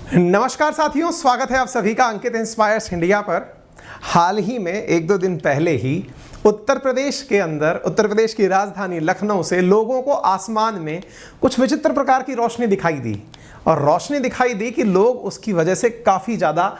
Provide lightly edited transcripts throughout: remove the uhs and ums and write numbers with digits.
नमस्कार साथियों, स्वागत है आप सभी का अंकित इंस्पायर्स इंडिया पर। हाल ही में एक दो दिन पहले ही उत्तर प्रदेश की राजधानी लखनऊ से लोगों को आसमान में कुछ विचित्र प्रकार की रोशनी दिखाई दी और रोशनी दिखाई दी कि लोग उसकी वजह से काफ़ी ज़्यादा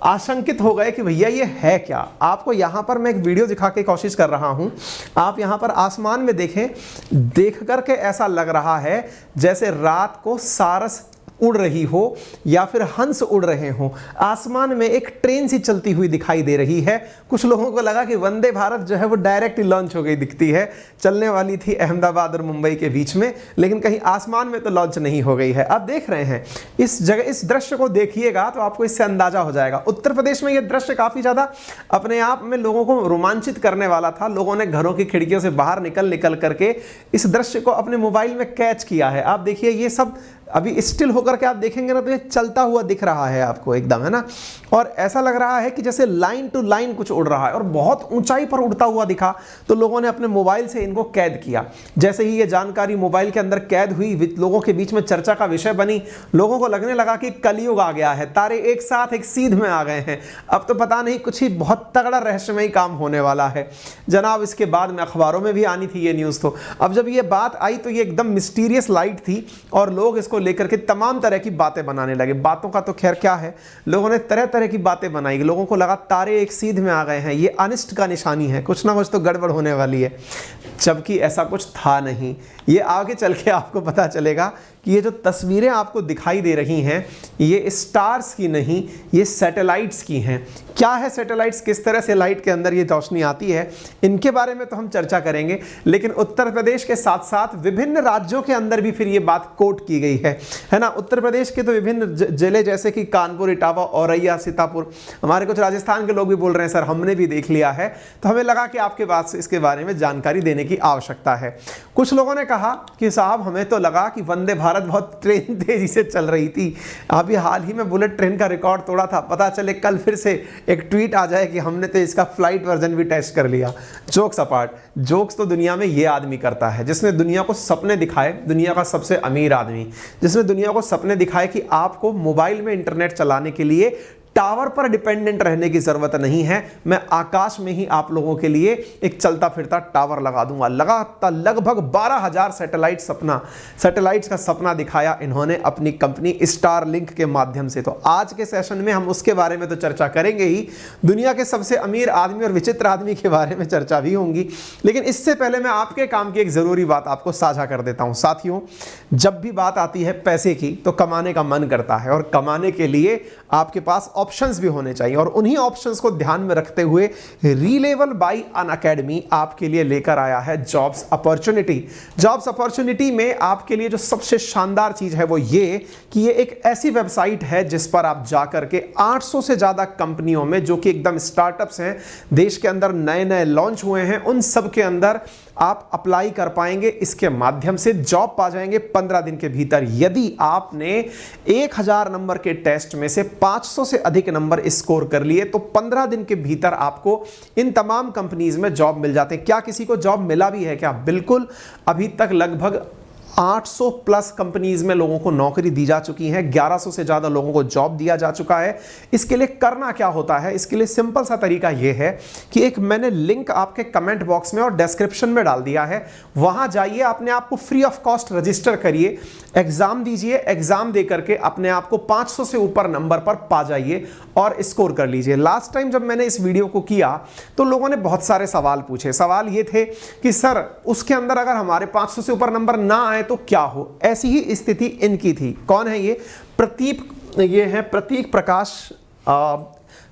आशंकित हो गए कि भैया ये है क्या। आपको यहाँ पर मैं एक वीडियो दिखा के कोशिश कर रहा हूँ। आप यहाँ पर आसमान में देखें, देख करके ऐसा लग रहा है जैसे रात को सारस उड़ रही हो या फिर हंस उड़ रहे हो। आसमान में एक ट्रेन सी चलती हुई दिखाई दे रही है। कुछ लोगों को लगा कि वंदे भारत जो है वो डायरेक्ट ही लॉन्च हो गई दिखती है। चलने वाली थी अहमदाबाद और मुंबई के बीच में, लेकिन कहीं आसमान में तो लॉन्च नहीं हो गई है। आप देख रहे हैं इस जगह, इस दृश्य को देखिएगा तो आपको इससे अंदाजा हो जाएगा। उत्तर प्रदेश में यह दृश्य काफ़ी ज़्यादा अपने आप में लोगों को रोमांचित करने वाला था। लोगों ने घरों की खिड़कियों से बाहर निकल करके इस दृश्य को अपने मोबाइल में कैच किया है। आप देखिए, ये सब अभी स्टिल होकर के आप देखेंगे ना तो ये चलता हुआ दिख रहा है आपको एकदम, है ना। और ऐसा लग रहा है कि जैसे लाइन टू लाइन कुछ उड़ रहा है और बहुत ऊंचाई पर उड़ता हुआ दिखा। तो लोगों ने अपने मोबाइल से इनको कैद किया। जैसे ही ये जानकारी मोबाइल के अंदर कैद हुई, लोगों के बीच में चर्चा का विषय बनी। लोगों को लगने लगा कि कलयुग आ गया है, तारे एक साथ एक सीध में आ गए हैं। अब तो पता नहीं कुछ ही बहुत तगड़ा रहस्यमयी काम होने वाला है जनाब। इसके बाद में अखबारों में भी आनी थी ये न्यूज़। तो अब जब ये बात आई तो ये एकदम मिस्टीरियस लाइट थी और लोग इसको लेकर के तमाम तरह की बातें बनाने लगे। बातों का तो खैर क्या है, लोगों ने तरह तरह की बातें बनाई। लोगों को लगा तारे एक सीध में आ गए हैं, ये अनिष्ट का निशानी है, कुछ ना कुछ तो गड़बड़ होने वाली है। जबकि ऐसा कुछ था नहीं। ये आगे चल के आपको पता चलेगा कि ये जो तस्वीरें आपको दिखाई दे रही हैं ये स्टार्स की नहीं, ये सैटेलाइट्स की हैं। क्या है सैटेलाइट्स, किस तरह से लाइट के अंदर ये रोशनी आती है, इनके बारे में तो हम चर्चा करेंगे। लेकिन उत्तर प्रदेश के साथ साथ विभिन्न राज्यों के अंदर भी फिर ये बात कोट की गई है ना। उत्तर प्रदेश के तो विभिन्न जिले जैसे कि कानपुर, इटावा, औरैया, सीतापुर, हमारे कुछ राजस्थान के लोग भी बोल रहे हैं सर हमने भी देख लिया है। तो हमें लगा कि आपके पास इसके बारे में जानकारी देने की आवश्यकता है। कुछ लोगों ने कहा कि साहब हमें तो लगा कि वंदे भारत बहुत ट्रेन तेजी से चल रही थी, अभी हाल ही में बुलेट ट्रेन का रिकॉर्ड तोड़ा था, पता चले कल फिर से एक ट्वीट आ जाए कि हमने तो इसका फ्लाइट वर्जन भी टेस्ट कर लिया। जोक्स अपार्ट, जोक्स तो दुनिया में ये आदमी करता है जिसने दुनिया को सपने दिखाए, दुनिया का सबसे अमीर आदमी, जिसने दुनिया को सपने दिखाए कि आपको मोबाइल में इंटरनेट चलाने के लिए टावर पर डिपेंडेंट रहने की जरूरत नहीं है। मैं आकाश में ही आप लोगों के लिए एक चलता फिरता टावर लगा दूंगा। लगातार लगभग 12,000 सैटेलाइट्स का सपना दिखाया इन्होंने अपनी कंपनी स्टारलिंक के माध्यम से। तो आज के सेशन में हम उसके बारे में तो चर्चा करेंगे ही, दुनिया के सबसे अमीर आदमी और विचित्र आदमी के बारे में चर्चा भी होंगी। लेकिन इससे पहले मैं आपके काम की एक जरूरी बात आपको साझा कर देता हूं। साथियों, जब भी बात आती है पैसे की तो कमाने का मन करता है और कमाने के लिए आपके पास ऑप्शंस भी होने चाहिए। और उन्हीं ऑप्शंस को ध्यान में रखते हुए रीलेवल बाय अनअकैडमी आपके लिए लेकर आया है जॉब्स अपॉर्चुनिटी। जॉब्स अपॉर्चुनिटी में आपके लिए जो सबसे शानदार चीज है वो ये कि ये एक ऐसी वेबसाइट है जिस पर आप जाकर के 800 से ज्यादा कंपनियों में, जो कि एकदम स्टार्टअप्स हैं, देश के अंदर नए नए लॉन्च हुए हैं, उन सब के अंदर आप अप्लाई कर पाएंगे। इसके माध्यम से जॉब पा जाएंगे 15 दिन के भीतर। यदि आपने 1000 नंबर के टेस्ट में से 500 से अधिक नंबर स्कोर कर लिए तो 15 दिन के भीतर आपको इन तमाम कंपनीज में जॉब मिल जाते हैं। क्या किसी को जॉब मिला भी है क्या? बिल्कुल। अभी तक लगभग 800 प्लस कंपनीज में लोगों को नौकरी दी जा चुकी है, 1100 से ज्यादा लोगों को जॉब दिया जा चुका है। इसके लिए करना क्या होता है? इसके लिए सिंपल सा तरीका यह है कि एक मैंने लिंक आपके कमेंट बॉक्स में और डिस्क्रिप्शन में डाल दिया है, वहां जाइए, अपने आप को फ्री ऑफ कॉस्ट रजिस्टर करिए, एग्जाम दीजिए, एग्जाम दे करके अपने आप को 500 से ऊपर नंबर पर पा जाइए और स्कोर कर लीजिए। लास्ट टाइम जब मैंने इस वीडियो को किया तो लोगों ने बहुत सारे सवाल पूछे। सवाल ये थे कि सर उसके अंदर अगर हमारे 500 से ऊपर नंबर ना आए तो क्या हो? ऐसी ही स्थिति इनकी थी। कौन है ये? ये है प्रतीक प्रकाश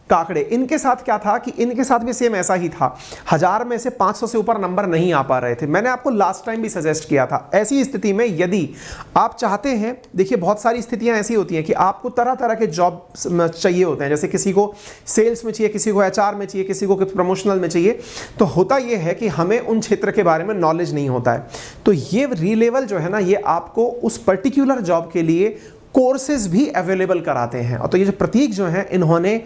काकड़े। इनके साथ क्या था कि इनके साथ भी सेम ऐसा ही था, 1000 में से 500 से ऊपर नंबर नहीं आ पा रहे थे। मैंने आपको लास्ट टाइम भी सजेस्ट किया था। ऐसी स्थिति में यदि आप चाहते हैं, देखिए बहुत सारी स्थितियां ऐसी होती हैं कि आपको तरह तरह के जॉब चाहिए होते हैं। जैसे किसी को सेल्स में चाहिए, किसी को HR में चाहिए, किसी को प्रमोशनल में चाहिए। तो होता यह है कि हमें उन क्षेत्र के बारे में नॉलेज नहीं होता है। तो ये रीलेवल जो है ना, ये आपको उस पर्टिकुलर जॉब के लिए कोर्सेज भी अवेलेबल कराते हैं। और तो ये जो प्रतीक जो है, इन्होंने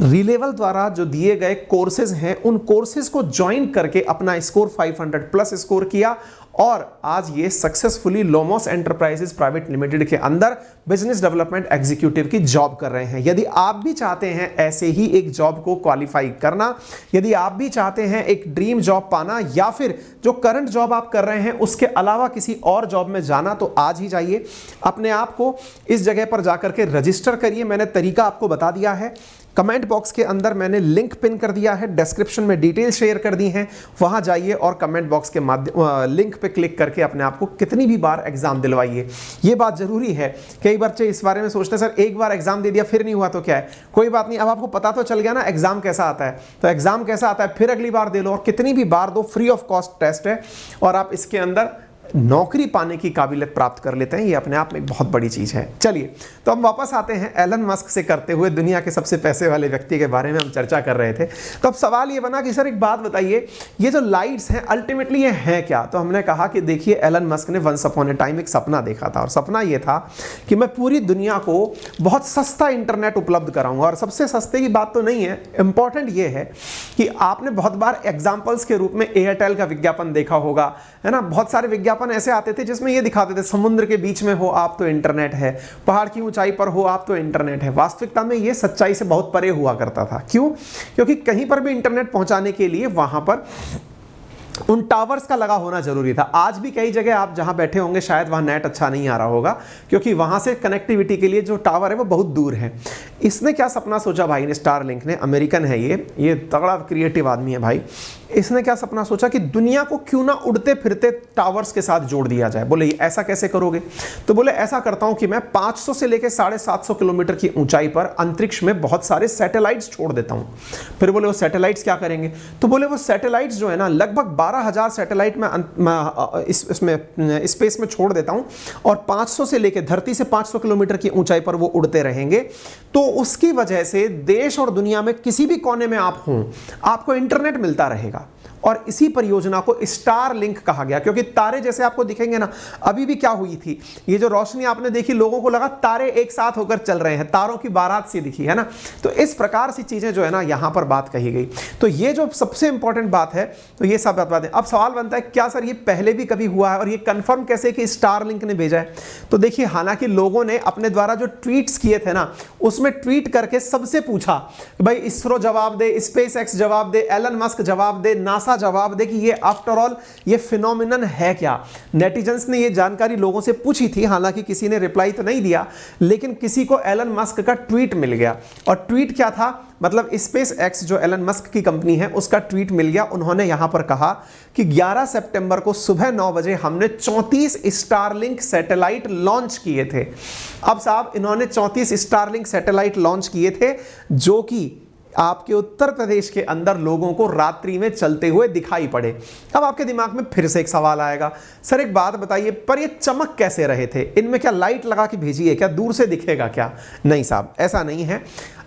रीलेवल द्वारा जो दिए गए कोर्सेज हैं उन कोर्सेज को ज्वाइन करके अपना स्कोर 500 प्लस स्कोर किया और आज ये सक्सेसफुली लोमोस एंटरप्राइजेस प्राइवेट लिमिटेड के अंदर बिजनेस डेवलपमेंट एग्जीक्यूटिव की जॉब कर रहे हैं। यदि आप भी चाहते हैं ऐसे ही एक जॉब को क्वालिफाई करना, यदि आप भी चाहते हैं एक ड्रीम जॉब पाना, या फिर जो करंट जॉब आप कर रहे हैं उसके अलावा किसी और जॉब में जाना, तो आज ही जाइए, अपने आप को इस जगह पर जाकर के रजिस्टर करिए। मैंने तरीका आपको बता दिया है, कमेंट बॉक्स के अंदर मैंने लिंक पिन कर दिया है, डिस्क्रिप्शन में डिटेल शेयर कर दी हैं, वहां जाइए और कमेंट बॉक्स के माध्यम लिंक पे क्लिक करके अपने आप को कितनी भी बार एग्जाम दिलवाइए। ये बात जरूरी है, कई बच्चे इस बारे में सोचते हैं सर एक बार एग्जाम दे दिया फिर नहीं हुआ तो क्या है, कोई बात नहीं, अब आपको पता तो चल गया ना एग्जाम कैसा आता है, तो एग्जाम कैसा आता है फिर अगली बार दे लो, और कितनी भी बार दो, फ्री ऑफ कॉस्ट टेस्ट है और आप इसके अंदर नौकरी पाने की काबिलियत प्राप्त कर लेते हैं। ये अपने आप में एक बहुत बड़ी चीज है। चलिए तो हम वापस आते हैं एलन मस्क से करते हुए दुनिया के सबसे पैसे वाले व्यक्ति के बारे में हम चर्चा कर रहे थे। तो अब सवाल ये बना कि सर एक बात बताइए, ये जो लाइट्स हैं अल्टीमेटली ये हैं क्या? तो हमने कहा कि देखिए एलन मस्क ने वंस अपॉन ए टाइम एक सपना देखा था, और सपना ये था कि मैं पूरी दुनिया को बहुत सस्ता इंटरनेट उपलब्ध कराऊंगा। और सबसे सस्ते की बात तो नहीं है, इंपॉर्टेंट ये है कि आपने बहुत बार एग्जाम्पल्स के रूप में एयरटेल का विज्ञापन देखा होगा, है ना। बहुत सारे विज्ञापन ऐसे आते थे जिसमें ये दिखाते थे समुद्र के बीच में हो आप तो इंटरनेट है, पहाड़ की ऊंचाई पर हो आप तो इंटरनेट है। वास्तविकता में ये सच्चाई से बहुत परे हुआ करता था। क्यों? क्योंकि कहीं पर भी इंटरनेट पहुंचाने के लिए वहां पर उन टावर्स का लगा होना जरूरी था। आज भी कई जगह आप जहां बैठे होंगे शायद वहां नेट अच्छा नहीं आ रहा होगा, क्योंकि वहां से कनेक्टिविटी के लिए जो टावर है वो बहुत दूर है। इसने क्या सपना सोचा भाई ने, स्टारलिंक ने, अमेरिकन है ये तगड़ा क्रिएटिव आदमी है भाई। इसने क्या सपना सोचा कि दुनिया को क्यों ना उड़ते फिरते टावर्स के साथ जोड़ दिया जाए। बोले ऐसा कैसे करोगे? तो बोले ऐसा करता हूं कि मैं 500 से लेकर 750 किलोमीटर की ऊंचाई पर अंतरिक्ष में बहुत सारे सैटेलाइट्स छोड़ देता हूं। फिर बोले वो सैटेलाइट्स क्या करेंगे? तो बोले वो सैटेलाइट्स जो है ना, लगभग 12,000 सैटेलाइट मैं इसमें स्पेस में छोड़ देता हूं, और 500 से लेकर धरती से 500 किलोमीटर की ऊंचाई पर वो उड़ते रहेंगे। तो उसकी वजह से देश और दुनिया में किसी भी कोने में आप हों, आपको इंटरनेट मिलता रहेगा। और इसी परियोजना को स्टारलिंक कहा गया, क्योंकि तारे जैसे आपको दिखेंगे ना, अभी भी क्या हुई थी, ये जो रोशनी आपने देखी लोगों को लगा तारे एक साथ होकर चल रहे हैं, तारों की बारात सी दिखी, है ना। तो इस प्रकार सी चीजें जो है ना यहां पर बात कही गई। तो ये जो सबसे इंपॉर्टेंट बात है, तो ये सब बात है। अब सवाल बनता है क्या सर ये पहले भी कभी हुआ है, और ये कंफर्म कैसे कि स्टारलिंक ने भेजा है? तो देखिए, हालांकि लोगों ने अपने द्वारा जो ट्वीट्स किए थे ना, उसमें ट्वीट करके सबसे पूछा भाई इसरो जवाब दे, स्पेस एक्स जवाब दे, एलन मस्क जवाब दे, नासा जवाब दे कि ये आफ्टर ऑल ये फिनोमिनन है क्या। नेटिजन्स ने ये जानकारी लोगों से पूछी थी, हालांकि किसी ने रिप्लाई तो नहीं दिया, लेकिन किसी को एलन मस्क का ट्वीट मिल गया। और ट्वीट क्या था? मतलब स्पेस एक्स जो एलन मस्क की कंपनी है उसका ट्वीट मिल गया। उन्होंने यहां पर कहा कि 11 सितंबर को सुबह 9 बजे हमने 34 स्टारलिंक सैटेलाइट लॉन्च किए थे। अब साहब इन्होंने 34 स्टारलिंक सैटेलाइट लॉन्च किए थे, जो कि आपके उत्तर प्रदेश के अंदर लोगों को रात्रि में चलते हुए दिखाई पड़े। अब आपके दिमाग में फिर से एक सवाल आएगा, सर एक बात बताइए, पर ये चमक कैसे रहे थे? इनमें क्या लाइट लगा के भेजी है क्या? दूर से दिखेगा क्या? नहीं साहब, ऐसा नहीं है।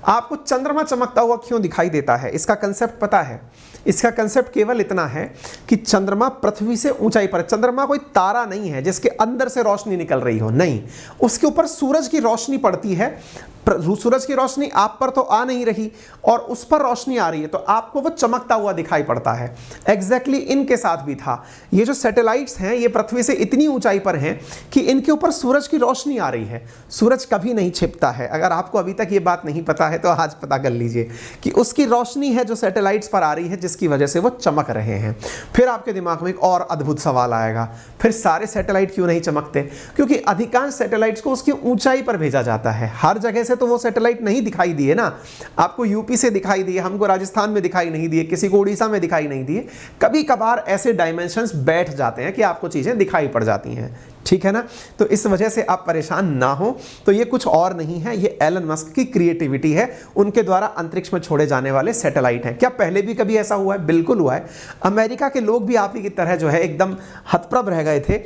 आपको चंद्रमा चमकता हुआ क्यों दिखाई देता है, इसका कंसेप्ट पता है? इसका कंसेप्ट केवल इतना है कि चंद्रमा पृथ्वी से ऊंचाई पर, चंद्रमा कोई तारा नहीं है जिसके अंदर से रोशनी निकल रही हो, नहीं, उसके ऊपर सूरज की रोशनी पड़ती है। सूरज की रोशनी आप पर तो आ नहीं रही और उस पर रोशनी आ रही है, तो आपको वो चमकता हुआ दिखाई पड़ता है। एग्जैक्टली इनके साथ भी था। ये जो सैटेलाइट्स हैं ये पृथ्वी से इतनी ऊंचाई पर हैं कि इनके ऊपर सूरज की रोशनी आ रही है। सूरज कभी नहीं छिपता है। अगर आपको अभी तक ये बात नहीं पता है तो आज पता कर लीजिए कि उसकी रोशनी है जो सैटेलाइट्स पर आ रही है, जिसकी वजह से वो चमक रहे हैं। फिर आपके दिमाग में एक और अद्भुत सवाल आएगा, फिर सारे सैटेलाइट क्यों नहीं चमकते? क्योंकि अधिकांश सैटेलाइट्स को उसकी ऊंचाई पर भेजा जाता है। हर जगह से तो वो सैटेलाइट नहीं दिखाई दिए ना, आपको यूपी से दिखाई दिए, हमको राजस्थान में दिखाई नहीं दिए, किसी को उड़ीसा में दिखाई नहीं दिए। कभी कभार ऐसे डायमेंशंस बैठ जाते हैं कि आपको चीजें दिखाई पड़ जाती हैं, ठीक है ना। तो इस वजह से आप परेशान ना हो। तो ये कुछ और नहीं है, ये एलन मस्क की क्रिएटिविटी है, उनके द्वारा अंतरिक्ष में छोड़े जाने वाले सैटेलाइट हैं। क्या पहले भी कभी ऐसा हुआ है? बिल्कुल हुआ है। अमेरिका के लोग भी आप ही की तरह जो है एकदम हतप्रभ रह गए थे।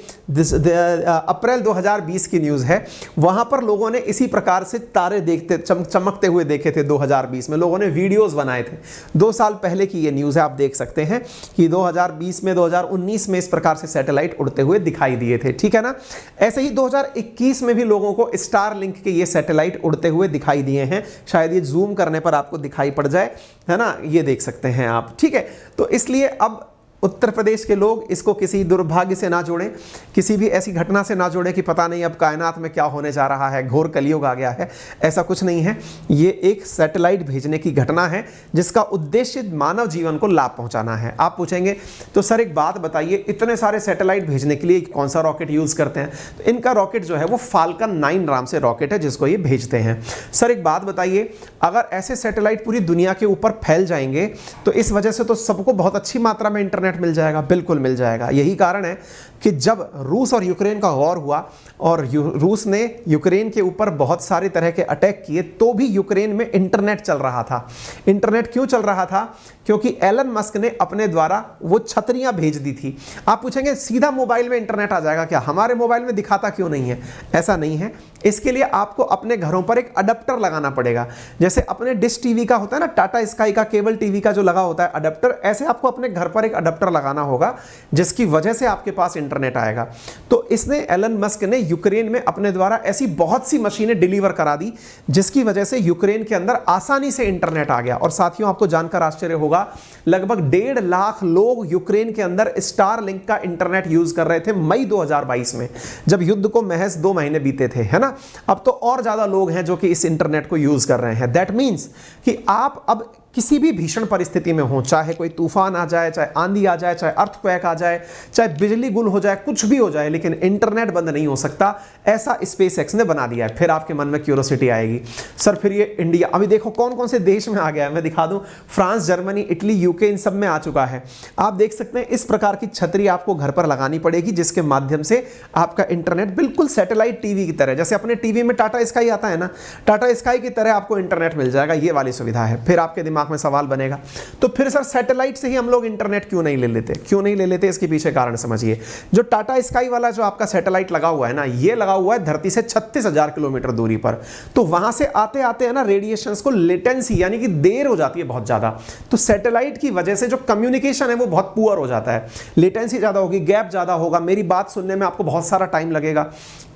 अप्रैल 2020 की न्यूज़ है, वहाँ पर लोगों ने इसी प्रकार से तारे देखते चमकते हुए देखे थे। 2020 में लोगों ने वीडियोज़ बनाए थे। 2 साल पहले की ये न्यूज़ है, आप देख सकते हैं कि 2020 में 2019 में इस प्रकार से सैटेलाइट उड़ते हुए दिखाई दिए थे, ठीक है ना। ऐसे ही 2021 में भी लोगों को स्टारलिंक के ये सैटेलाइट उड़ते हुए दिखाई दिए हैं। शायद ये जूम करने पर आपको दिखाई पड़ जाए, है ना, ये देख सकते हैं आप, ठीक है। तो इसलिए अब उत्तर प्रदेश के लोग इसको किसी दुर्भाग्य से ना जोड़ें, किसी भी ऐसी घटना से ना जोड़ें कि पता नहीं अब कायनात में क्या होने जा रहा है, घोर कलयुग आ गया है। ऐसा कुछ नहीं है। ये एक सैटेलाइट भेजने की घटना है जिसका उद्देश्य मानव जीवन को लाभ पहुंचाना है। आप पूछेंगे तो सर एक बात बताइए, इतने सारे सैटेलाइट भेजने के लिए कौन सा रॉकेट यूज करते हैं? तो इनका रॉकेट जो है वो फाल्कन 9 नाम से रॉकेट है जिसको ये भेजते हैं। सर एक बात बताइए, अगर ऐसे सैटेलाइट पूरी दुनिया के ऊपर फैल जाएंगे तो इस वजह से तो सबको बहुत अच्छी मात्रा में इंटरनेट मिल जाएगा। बिल्कुल मिल जाएगा। यही कारण है कि जब रूस और यूक्रेन का वॉर हुआ और रूस ने यूक्रेन के ऊपर बहुत सारे तरह के अटैक किए तो भी यूक्रेन में इंटरनेट चल रहा था। इंटरनेट क्यों चल रहा था? क्योंकि एलन मस्क ने अपने द्वारा वो छतरियां भेज दी थी। आप पूछेंगे सीधा मोबाइल में इंटरनेट आ जाएगा क्या? हमारे मोबाइल में दिखाता क्यों नहीं है? ऐसा नहीं है। इसके लिए आपको अपने घरों पर एक अडेप्टर लगाना पड़ेगा। जैसे अपने डिश टीवी का होता है ना, टाटा स्काई का केबल टीवी का जो लगा होता है अडेप्टर, ऐसे आपको अपने घर पर एक अडेप्टर लगाना होगा जिसकी वजह से आपके पास इंटरनेट आएगा। तो इसने एलन मस्क ने यूक्रेन में अपने द्वारा ऐसी बहुत सी मशीनें डिलीवर करा दी जिसकी वजह से यूक्रेन के अंदर आसानी से इंटरनेट आ गया। और साथियों आपको जानकर आश्चर्य होगा, लगभग 1.5 लाख लोग यूक्रेन के अंदर स्टारलिंक का इंटरनेट यूज कर रहे थे मई 2022 में, जब युद्ध को महज 2 महीने बीते थे, है ना। अब तो और ज्यादा लोग हैं जो कि इस इंटरनेट को यूज कर रहे हैं। दैट मीन्स कि आप अब किसी भी भीषण परिस्थिति में हो, चाहे कोई तूफान आ जाए, चाहे आंधी आ जाए, चाहे अर्थक्वेक आ जाए, चाहे बिजली गुल हो जाए, कुछ भी हो जाए, लेकिन इंटरनेट बंद नहीं हो सकता। ऐसा स्पेसएक्स ने बना दिया है। फिर आपके मन में क्यूरोसिटी आएगी, सर फिर ये इंडिया, अभी देखो कौन कौन से देश में आ गया है, मैं दिखा दूं। फ्रांस, जर्मनी, इटली, यूके, इन सब में आ चुका है। आप देख सकते हैं इस प्रकार की छतरी आपको घर पर लगानी पड़ेगी जिसके माध्यम से आपका इंटरनेट बिल्कुल सैटेलाइट टीवी की तरह, जैसे अपने टीवी में टाटा स्काई आता है ना, टाटा स्काई की तरह आपको इंटरनेट मिल जाएगा। ये वाली सुविधा है। फिर आपके दिमाग में सवाल बनेगा, तो फिर सर सैटेलाइट से ही हम लोग इंटरनेट क्यों नहीं ले लेते? क्यों नहीं ले लेते? इसके पीछे कारण समझिए। जो टाटा स्काई वाला जो आपका सैटेलाइट लगा हुआ है ना, ये लगा हुआ है धरती से 36,000 किलोमीटर दूरी पर। तो वहां से आते आते है ना रेडिएशंस को लेटेंसी यानी कि देर हो जाती है बहुत ज्यादा। तो सैटेलाइट की वजह से जो कम्युनिकेशन है वो बहुत पुअर हो जाता है, लेटेंसी ज्यादा होगी, गैप ज्यादा होगा, मेरी बात सुनने में आपको बहुत सारा टाइम लगेगा।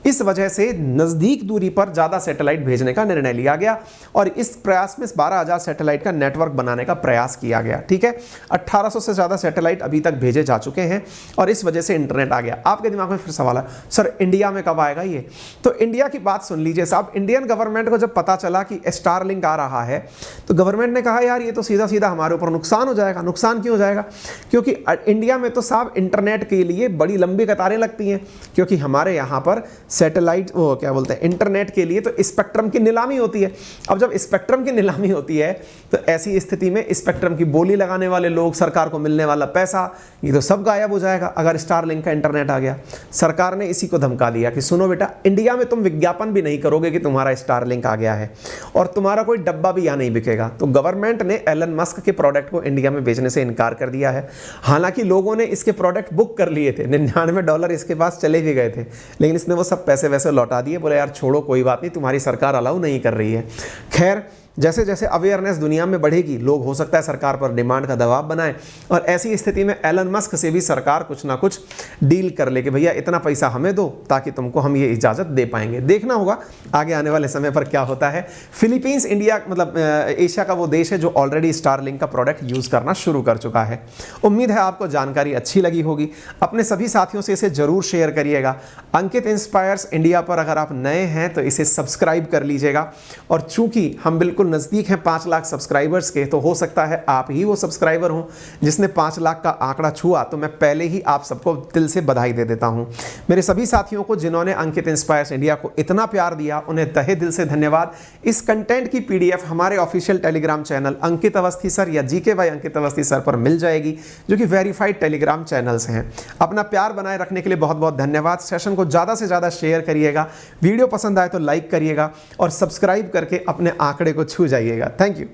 इस वजह से नजदीक दूरी पर ज्यादा सैटेलाइट भेजने का निर्णय लिया गया और इस प्रयास में 12,000 सैटेलाइट का नेटवर्क बनाने का प्रयास किया गया। ठीक है, 1800 से ज्यादा सैटेलाइट अभी तक भेजे जा चुके हैं और इस वजह से इंटरनेट आ गया। आपके दिमाग में फिर सवाल है, सर इंडिया में कब आएगा ये? तो इंडिया की बात सुन लीजिए साहब। इंडियन गवर्नमेंट को जब पता चला कि स्टारलिंक आ रहा है तो गवर्नमेंट ने कहा यार ये तो सीधा सीधा हमारे ऊपर नुकसान हो जाएगा। नुकसान क्यों हो जाएगा? क्योंकि इंडिया में तो साहब इंटरनेट के लिए बड़ी लंबी कतारें लगती हैं, क्योंकि हमारे यहाँ पर सैटेलाइट वो क्या बोलते हैं इंटरनेट के लिए तो स्पेक्ट्रम की नीलामी होती है। अब जब स्पेक्ट्रम की नीलामी होती है तो ऐसी स्थिति में स्पेक्ट्रम की बोली लगाने वाले लोग, सरकार को मिलने वाला पैसा, ये तो सब गायब हो जाएगा अगर स्टारलिंक का इंटरनेट आ गया। सरकार ने इसी को धमका दिया कि सुनो बेटा, इंडिया में तुम विज्ञापन भी नहीं करोगे कि तुम्हारा स्टारलिंक आ गया है और तुम्हारा कोई डब्बा भी यहाँ नहीं बिकेगा। तो गवर्नमेंट ने एलन मस्क के प्रोडक्ट को इंडिया में बेचने से इनकार कर दिया है। हालांकि लोगों ने इसके प्रोडक्ट बुक कर लिए थे, $99 इसके पास चले भी गए थे, लेकिन इसने वो सब पैसे वैसे लौटा दिए। बोले यार छोड़ो कोई बात नहीं, तुम्हारी सरकार अलाउ नहीं कर रही है। खैर जैसे जैसे अवेयरनेस दुनिया में बढ़ेगी, लोग हो सकता है सरकार पर डिमांड का दबाव बनाएं और ऐसी स्थिति में एलन मस्क से भी सरकार कुछ ना कुछ डील कर ले कि भैया इतना पैसा हमें दो ताकि तुमको हम ये इजाज़त दे पाएंगे। देखना होगा आगे आने वाले समय पर क्या होता है। फिलीपींस इंडिया मतलब एशिया का वो देश है जो ऑलरेडी स्टारलिंक का प्रोडक्ट यूज़ करना शुरू कर चुका है। उम्मीद है आपको जानकारी अच्छी लगी होगी। अपने सभी साथियों से इसे ज़रूर शेयर करिएगा। अंकित इंस्पायर्स इंडिया पर अगर आप नए हैं तो इसे सब्सक्राइब कर लीजिएगा और चूंकि हम बिल्कुल नजदीक हैं 5 लाख सब्सक्राइबर्स के, तो हो सकता है आप ही वो सब्सक्राइबर हो जिसने 5 लाख का आंकड़ा छुआ, तो मैं पहले ही आप सबको दिल से बधाई दे देता हूं। मेरे सभी साथियों को जिन्होंने अंकित इंस्पायर्स इंडिया को इतना प्यार दिया, उन्हें तहे दिल से धन्यवाद। इस कंटेंट की PDF हमारे ऑफिशियल टेलीग्राम चैनल अंकित अवस्थी सर या GK बाय अंकित अवस्थी सर पर मिल जाएगी, जो कि वेरीफाइड टेलीग्राम चैनल्स हैं। अपना प्यार बनाए रखने के लिए बहुत बहुत धन्यवाद। सेशन को ज़्यादा से ज़्यादा शेयर करिएगा, वीडियो पसंद आए तो लाइक करिएगा और सब्सक्राइब करके अपने आंकड़े को छू जाइएगा। Thank you.